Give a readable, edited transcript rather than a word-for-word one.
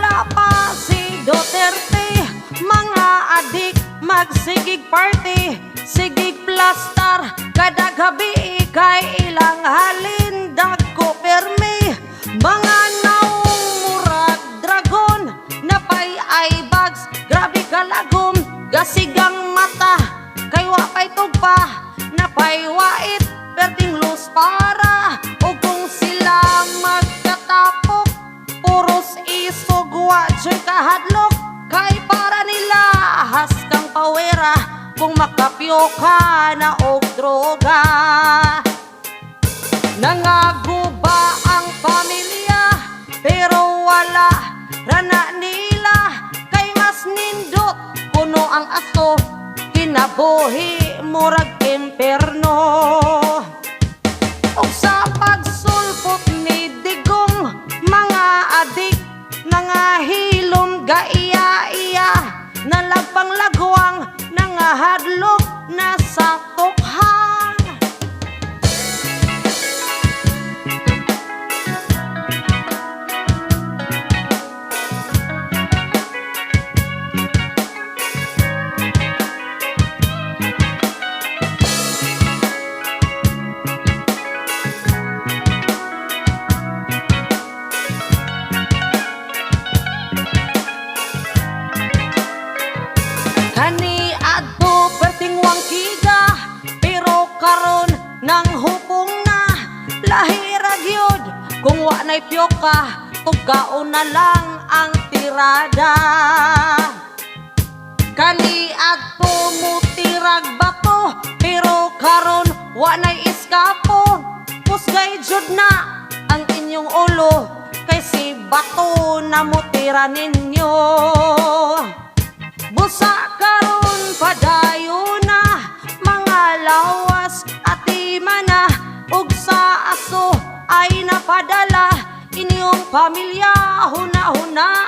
wala pa si Duterte, mga adik magsigig party, sigig plastar kada gabi kay ilang halin dagko permi. Mga naong murag dragon napay ay bags, grabe kalagom gasigang mata kay wapay tugpa napay wait perting lus para ug kung sila magkatapok puros isog wa joy kahadlok kay para nila haskang pawera kung makapyo ka na og droga. Nangaguba ang pamilya pero wala rana nila kay mas nindot kuno ang aso kinabuhi murag imperno. Og sa pagsulpot ni digong mga adik nangahilom gaiya-iya nalagpang lagwang nangahadlok na sa tukhan. Kani adto pertingwang kiga pero karon nang hupong na lahira gyud kung wa nay pyoka tugaon na lang ang tirada. Kani adto mutirag bato pero karon wa nay iskapo pusgay jud na ang inyong ulo kay si bato na mutira ninyo. Busa karon padayon na mga lawas at imana ug sa aso ay napadala inyong pamilya huna-huna